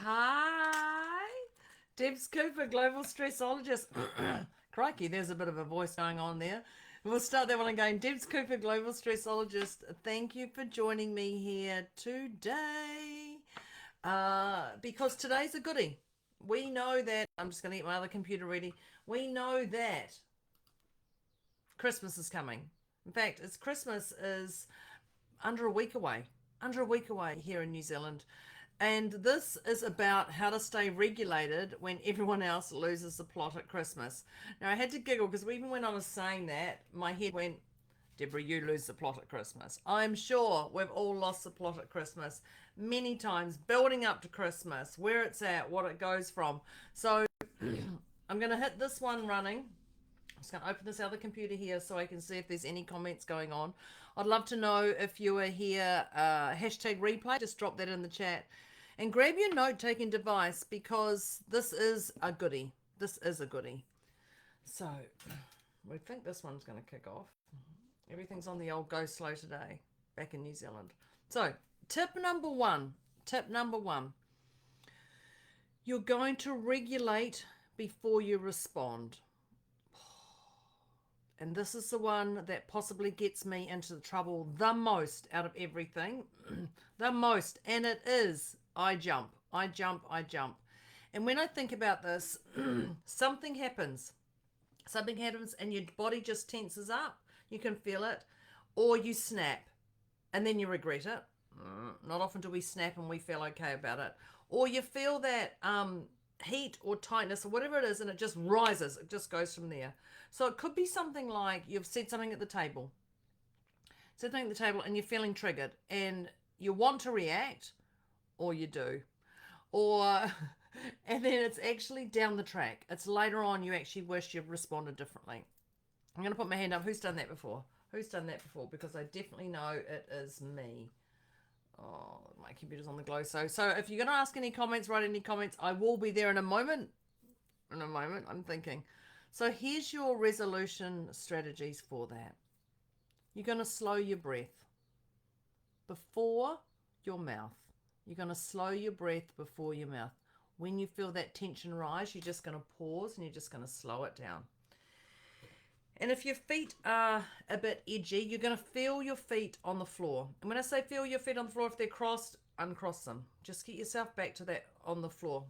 Hi, Debs Cooper, global stressologist. Crikey, there's a bit of a voice going on there. We'll start that one again. Debs Cooper, global stressologist. Thank you for joining me here today. Because today's a goodie. We know that, I'm just going to get my other computer ready. We know that Christmas is coming. In fact, Christmas is under a week away. Under a week away here in New Zealand. And this is about how to stay regulated when everyone else loses the plot at Christmas. Now, I had to giggle because even when I was saying that, my head went, Deborah, you lose the plot at Christmas. I'm sure we've all lost the plot at Christmas many times, building up to Christmas, where it's at, what it goes from. So I'm going to hit this one running. I'm just going to open this other computer here so I can see if there's any comments going on. I'd love to know if you are here, hashtag replay, just drop that in the chat. And grab your note-taking device because this is a goodie. This is a goodie. So we think this one's going to kick off. Everything's on the old go slow today, back in New Zealand. So tip number one. You're going to regulate before you respond. And this is the one that possibly gets me into trouble the most out of everything. The most. And it is, I jump. And when I think about this, something happens. Something happens and your body just tenses up. You can feel it. Or you snap and then you regret it. Not often do we snap and we feel okay about it. Or you feel that heat or tightness or whatever it is and it just rises. It just goes from there. So it could be something like you've said something at the table. And you're feeling triggered and you want to react or you do. Or and then it's actually down the track. It's later on you actually wish you'd responded differently. I'm going to put my hand up. Who's done that before? Because I definitely know it is me. Oh, my computer's on the glow. So if you're going to ask any comments, write any comments. I will be there in a moment. I'm thinking. So here's your resolution strategies for that. You're going to slow your breath before your mouth. You're going to slow your breath before your mouth. When you feel that tension rise, you're just going to pause and you're just going to slow it down. And if your feet are a bit edgy, you're going to feel your feet on the floor. And when I say feel your feet on the floor, if they're crossed, uncross them. Just get yourself back to that on the floor.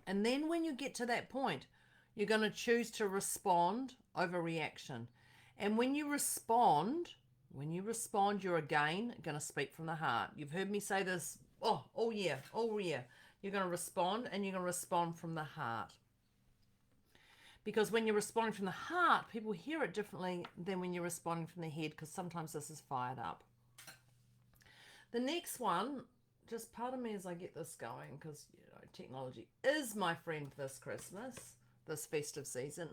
And then when you get to that point, you're going to choose to respond over reaction. And when you respond, you're again going to speak from the heart. You've heard me say this all year. You're going to respond and you're going to respond from the heart. Because when you're responding from the heart, people hear it differently than when you're responding from the head, because sometimes this is fired up. The next one, just pardon me as I get this going, because technology is my friend this Christmas, this festive season.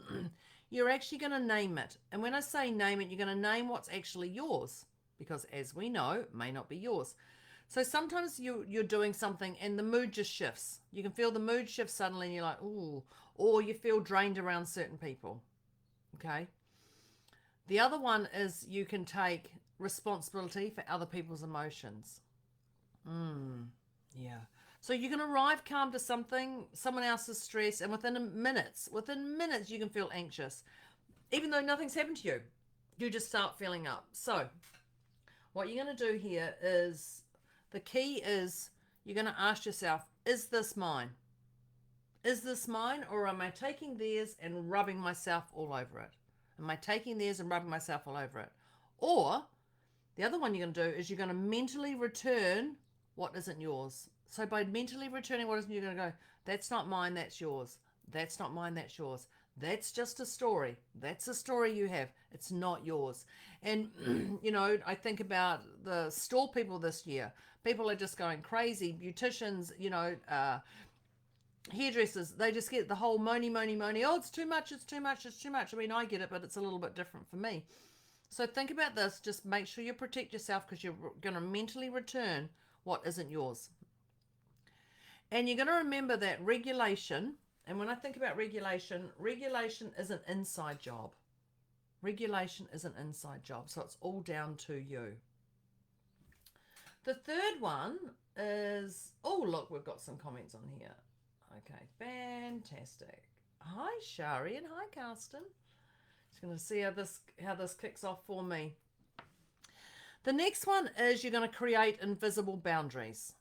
You're actually going to name it. And when I say name it, you're going to name what's actually yours, because as we know, it may not be yours. So sometimes you're doing something and the mood just shifts. You can feel the mood shift suddenly and you're like, ooh, or you feel drained around certain people. Okay. The other one is you can take responsibility for other people's emotions. Yeah. So you can arrive calm to someone else's stress, and within minutes, you can feel anxious. Even though nothing's happened to you, you just start feeling up. So what you're going to do here is, the key is you're going to ask yourself, is this mine? Is this mine, or am I taking theirs and rubbing myself all over it? Am I taking theirs and rubbing myself all over it? Or the other one you're going to do is you're going to mentally return what isn't yours. So by mentally returning what isn't yours, you're going to go, that's not mine, that's yours. That's not mine, that's yours. That's just a story. That's a story you have. It's not yours. And, I think about the store people this year. People are just going crazy. Beauticians, hairdressers, they just get the whole money. Oh, it's too much. I mean, I get it, but it's a little bit different for me. So think about this. Just make sure you protect yourself, because you're going to mentally return what isn't yours. And you're going to remember that regulation. And when I think about regulation is an inside job. So it's all down to you. The third one is, Oh, look, we've got some comments on here. Okay, fantastic. Hi, Shari, and hi, Karsten. Just going to see how this kicks off for me. The next one is you're going to create invisible boundaries.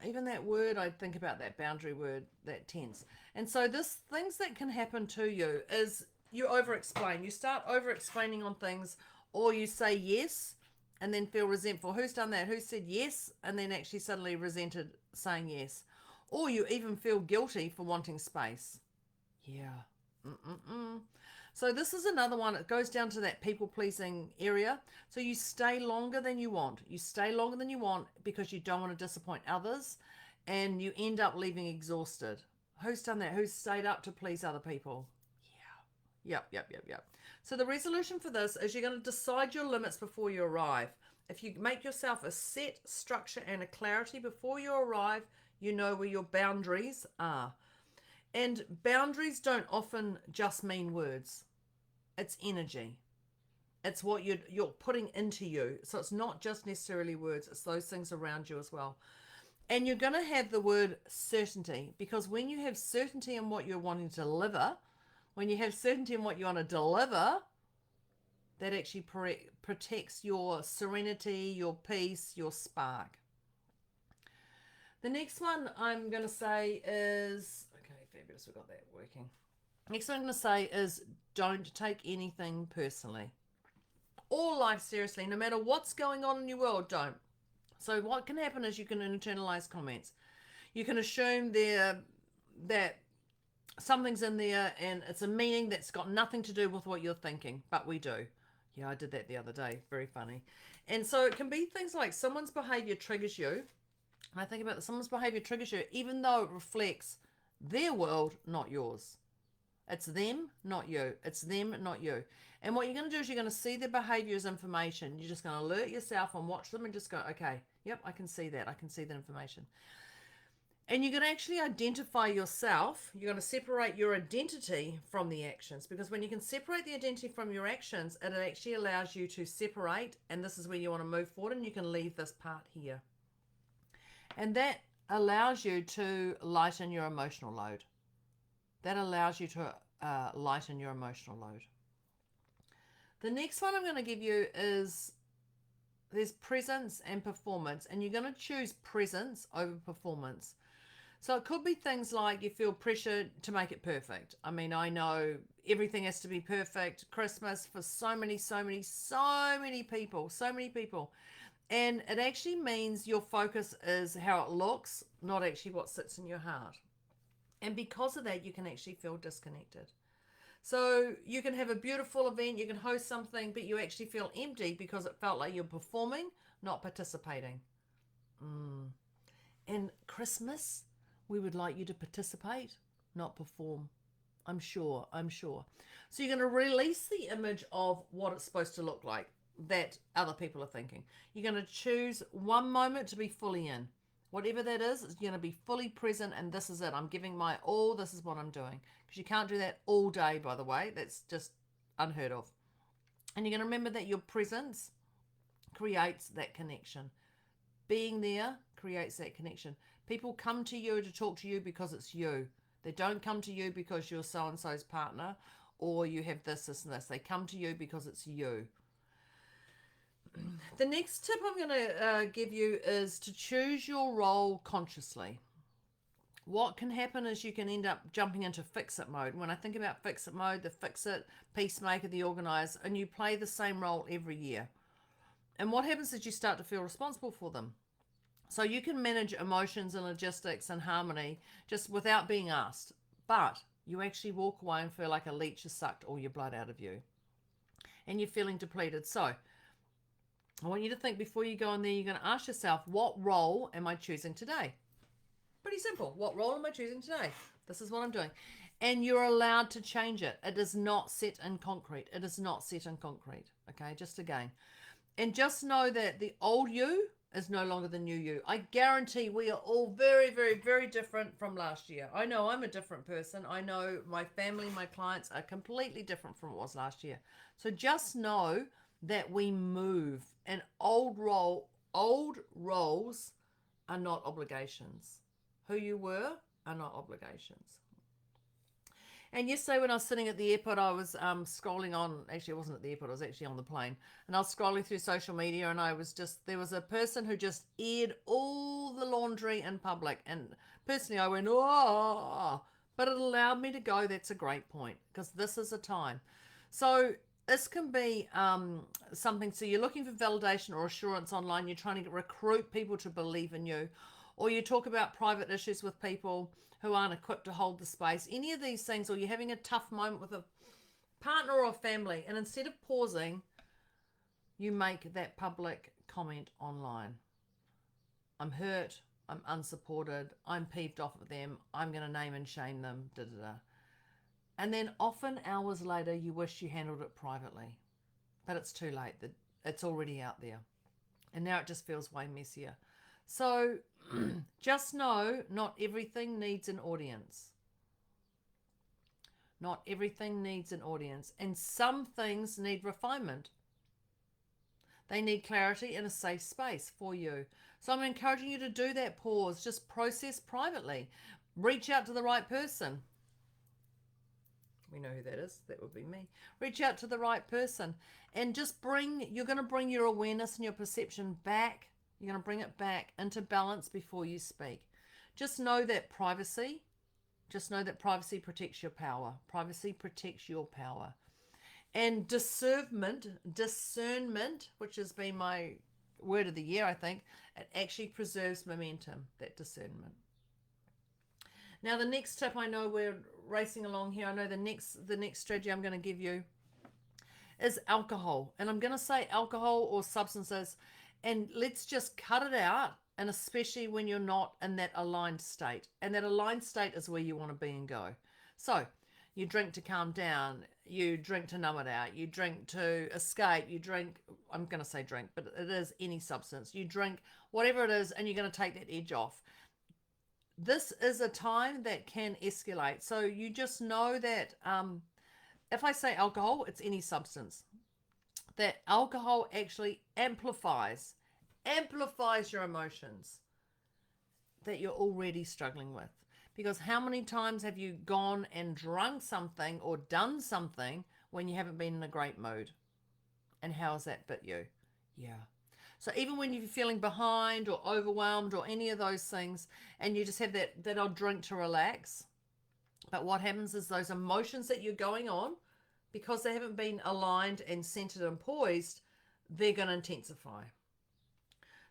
Even that word, I think about that boundary word, that tense. And so things that can happen to you is you over-explain. You start over-explaining on things, or you say yes and then feel resentful. Who's done that? Who said yes and then actually suddenly resented saying yes? Or you even feel guilty for wanting space. Yeah. So this is another one. It goes down to that people-pleasing area. So you stay longer than you want. You stay longer than you want because you don't want to disappoint others, and you end up leaving exhausted. Who's done that? Who's stayed up to please other people? Yeah. Yep. So the resolution for this is you're going to decide your limits before you arrive. If you make yourself a set structure and a clarity before you arrive, you know where your boundaries are. And boundaries don't often just mean words. It's energy. It's what you're putting into you. So it's not just necessarily words. It's those things around you as well. And you're going to have the word certainty, because when you have certainty in what you're wanting to deliver, when you have certainty in what you want to deliver, that actually protects your serenity, your peace, your spark. The next one I'm going to say is, okay, fabulous, we've got that working. Next one I'm going to say is don't take anything personally or life seriously. No matter what's going on in your world, don't. So what can happen is you can internalize comments. You can assume that something's in there and it's a meaning that's got nothing to do with what you're thinking, but we do. Yeah, I did that the other day. Very funny. And so it can be things like someone's behavior triggers you. And I think about someone's behavior triggers you, even though it reflects their world, not yours. It's them, not you. It's them, not you. And what you're going to do is you're going to see their behavior as information. You're just going to alert yourself and watch them and just go, okay, yep, I can see that. I can see that information. And you're going to actually identify yourself. You're going to separate your identity from the actions, because when you can separate the identity from your actions, it actually allows you to separate. And this is where you want to move forward, and you can leave this part here. And that allows you to lighten your emotional load. That allows you to lighten your emotional load. The next one I'm going to give you is there's presence and performance, and you're going to choose presence over performance. So it could be things like you feel pressure to make it perfect. I mean, I know everything has to be perfect. Christmas for so many people. And it actually means your focus is how it looks, not actually what sits in your heart. And because of that, you can actually feel disconnected. So you can have a beautiful event, you can host something, but you actually feel empty because it felt like you're performing, not participating. And Christmas, we would like you to participate, not perform. I'm sure. So you're going to release the image of what it's supposed to look like that other people are thinking. You're going to choose one moment to be fully in. Whatever that is, it's going to be fully present, and this is it. I'm giving my all. This is what I'm doing. Because you can't do that all day, by the way. That's just unheard of. And you're going to remember that your presence creates that connection. Being there creates that connection. People come to you to talk to you because it's you. They don't come to you because you're so-and-so's partner or you have this, and this. They come to you because it's you. The next tip I'm going to give you is to choose your role consciously. What can happen is you can end up jumping into fix-it mode. When I think about fix-it mode, the fix-it, peacemaker, the organizer, and you play the same role every year. And what happens is you start to feel responsible for them. So you can manage emotions and logistics and harmony just without being asked. But you actually walk away and feel like a leech has sucked all your blood out of you. And you're feeling depleted. So I want you to think before you go in there, you're going to ask yourself, what role am I choosing today? Pretty simple. What role am I choosing today? This is what I'm doing. And you're allowed to change it. It is not set in concrete. It is not set in concrete. Okay, just again. And just know that the old you is no longer the new you. I guarantee we are all very, very, very different from last year. I know I'm a different person. I know my family, my clients are completely different from what was last year. So just know that we move, and old roles are not obligations. Who you were are not obligations. And yesterday when I was sitting at the airport, I was scrolling on, actually I wasn't at the airport, I was actually on the plane. And I was scrolling through social media and there was a person who just aired all the laundry in public. And personally I went, oh, but it allowed me to go, that's a great point, because this is a time. So this can be something, so you're looking for validation or assurance online, you're trying to recruit people to believe in you, or you talk about private issues with people who aren't equipped to hold the space, any of these things, or you're having a tough moment with a partner or a family, and instead of pausing, you make that public comment online. I'm hurt, I'm unsupported, I'm peeved off at them, I'm going to name and shame them, da da da. And then often hours later, you wish you handled it privately, but it's too late. It's already out there. And now it just feels way messier. So just know not everything needs an audience. Not everything needs an audience. And some things need refinement. They need clarity and a safe space for you. So I'm encouraging you to do that pause. Just process privately. Reach out to the right person. We know who that is. That would be me. Reach out to the right person and just you're going to bring your awareness and your perception back. You're going to bring it back into balance before you speak. Just know that privacy protects your power. Privacy protects your power. And discernment, which has been my word of the year, I think, it actually preserves momentum, that discernment. Now, the next tip, I know we're racing along here. I know the next strategy I'm going to give you is alcohol. And I'm going to say alcohol or substances, and let's just cut it out, and especially when you're not in that aligned state. And that aligned state is where you want to be and go. So you drink to calm down, you drink to numb it out, you drink to escape, you drink, I'm going to say drink, but it is any substance. You drink whatever it is, and you're going to take that edge off. This is a time that can escalate. So you just know that if I say alcohol, it's any substance. That alcohol actually amplifies your emotions that you're already struggling with. Because how many times have you gone and drunk something or done something when you haven't been in a great mood? And how has that bit you? Yeah. So even when you're feeling behind or overwhelmed or any of those things, and you just have that old drink to relax, but what happens is those emotions that you're going on, because they haven't been aligned and centered and poised, they're going to intensify.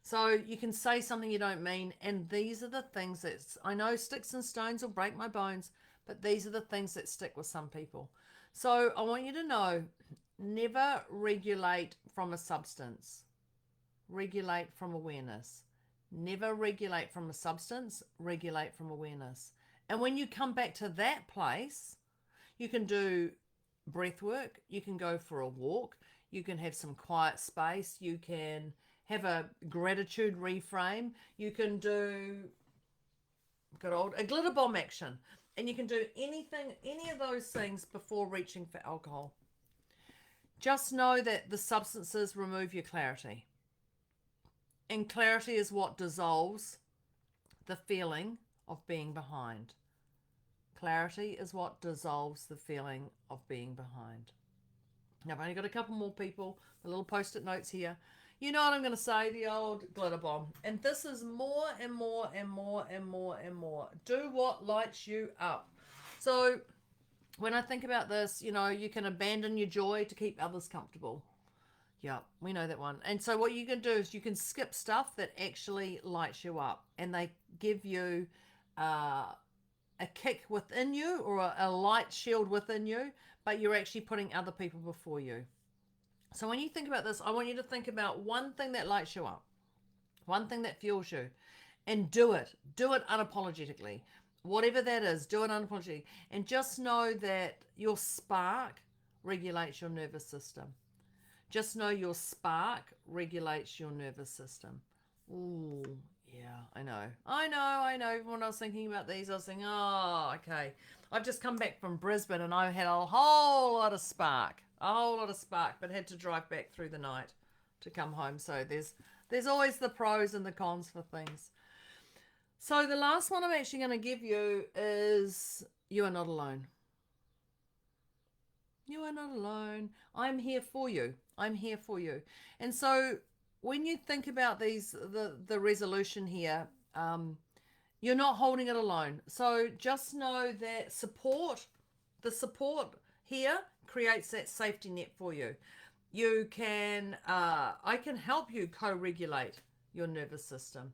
So you can say something you don't mean, and these are the things that, I know sticks and stones will break my bones, but these are the things that stick with some people. So I want you to know, never regulate from a substance. Regulate from awareness. Never regulate from a substance, regulate from awareness. And when you come back to that place, you can do breath work, you can go for a walk, you can have some quiet space, you can have a gratitude reframe, you can do a glitter bomb action, and you can do any of those things before reaching for alcohol. Just know that the substances remove your clarity. And clarity is what dissolves the feeling of being behind. Clarity is what dissolves the feeling of being behind. Now, I've only got a couple more people, the little post-it notes here. You know what I'm going to say, the old glitter bomb. And this is more and more and more and more and more. Do what lights you up. So when I think about this, you can abandon your joy to keep others comfortable. Yeah, we know that one. And so what you can do is you can skip stuff that actually lights you up, and they give you a kick within you, or a light shield within you, but you're actually putting other people before you. So when you think about this, I want you to think about one thing that lights you up, one thing that fuels you, and do it. Do it unapologetically. Whatever that is, do it unapologetically. And just know that your spark regulates your nervous system. Just know your spark regulates your nervous system. Ooh, yeah, I know. When I was thinking about these, I was thinking, oh, okay. I've just come back from Brisbane, and I had a whole lot of spark, but had to drive back through the night to come home. So there's always the pros and the cons for things. So the last one I'm actually going to give you is you are not alone. You are not alone. I'm here for you. I'm here for you. And so when you think about the resolution here, you're not holding it alone. So just know that the support here creates that safety net for you. I can help you co-regulate your nervous system.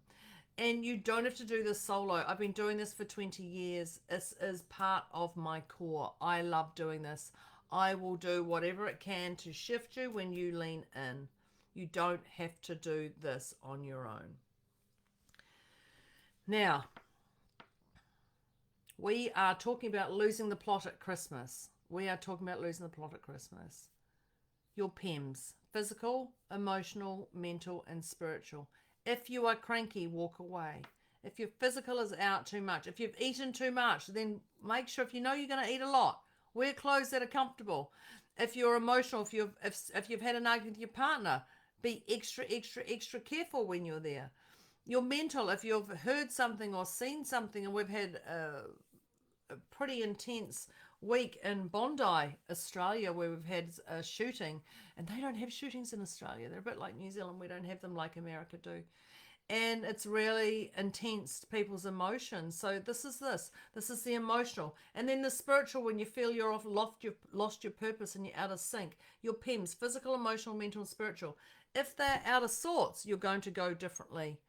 And you don't have to do this solo. I've been doing this for 20 years. This is part of my core. I love doing this. I will do whatever it can to shift you when you lean in. You don't have to do this on your own. Now, we are talking about losing the plot at Christmas. We are talking about losing the plot at Christmas. Your PEMS, physical, emotional, mental, and spiritual. If you are cranky, walk away. If your physical is out too much, if you've eaten too much, then make sure, if you know you're going to eat a lot, wear clothes that are comfortable. If you're emotional, if you've had an argument with your partner, be extra careful when you're there. Your mental, if you've heard something or seen something, and we've had a pretty intense week in Bondi, Australia, where we've had a shooting, and they don't have shootings in Australia. They're a bit like New Zealand. We don't have them like America do. And it's really intense people's emotions. So this is the emotional, and then the spiritual, when you feel you're lost your purpose and you're out of sync. Your PEMS, physical, emotional, mental, and spiritual. If they're out of sorts, you're going to go differently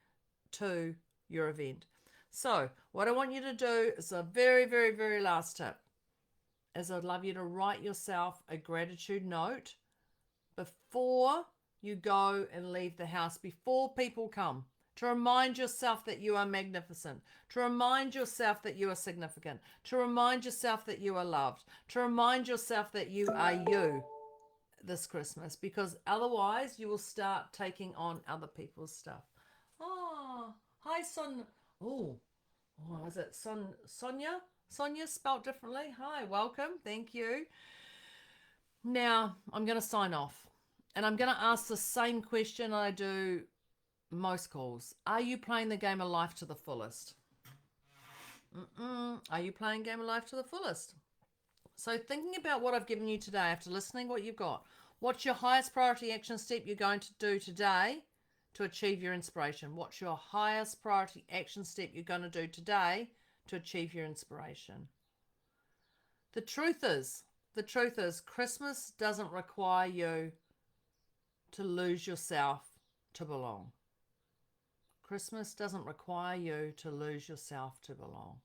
to your event. So what I want you to do is a very, very, very last tip is I'd love you to write yourself a gratitude note before you go and leave the house, before people come, to remind yourself that you are magnificent, to remind yourself that you are significant, to remind yourself that you are loved, to remind yourself that you are you this Christmas, because otherwise you will start taking on other people's stuff. Oh, hi, Son. Oh, is it Sonia? Sonia spelt differently. Hi, welcome. Thank you. Now, I'm going to sign off. And I'm going to ask the same question I do most calls. Are you playing the game of life to the fullest? Are you playing game of life to the fullest? So thinking about what I've given you today, after listening what you've got, what's your highest priority action step you're going to do today to achieve your inspiration? What's your highest priority action step you're going to do today to achieve your inspiration? The truth is, Christmas doesn't require you to lose yourself to belong. Christmas doesn't require you to lose yourself to belong.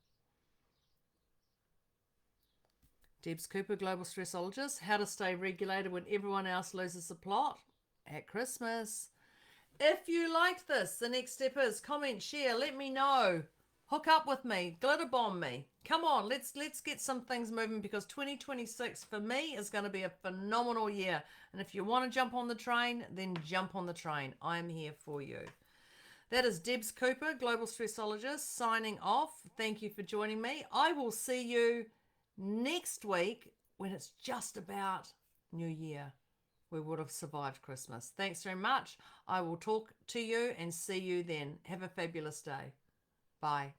Debs Cooper, Global Stressologist. How to stay regulated when everyone else loses the plot at Christmas. If you liked this, the next step is comment, share, let me know. Hook up with me, glitter bomb me. Come on, let's get some things moving, because 2026 for me is going to be a phenomenal year. And if you want to jump on the train, then jump on the train. I'm here for you. That is Debs Cooper, Global Stressologist, signing off. Thank you for joining me. I will see you next week when it's just about New Year. We would have survived Christmas. Thanks very much. I will talk to you and see you then. Have a fabulous day. Bye.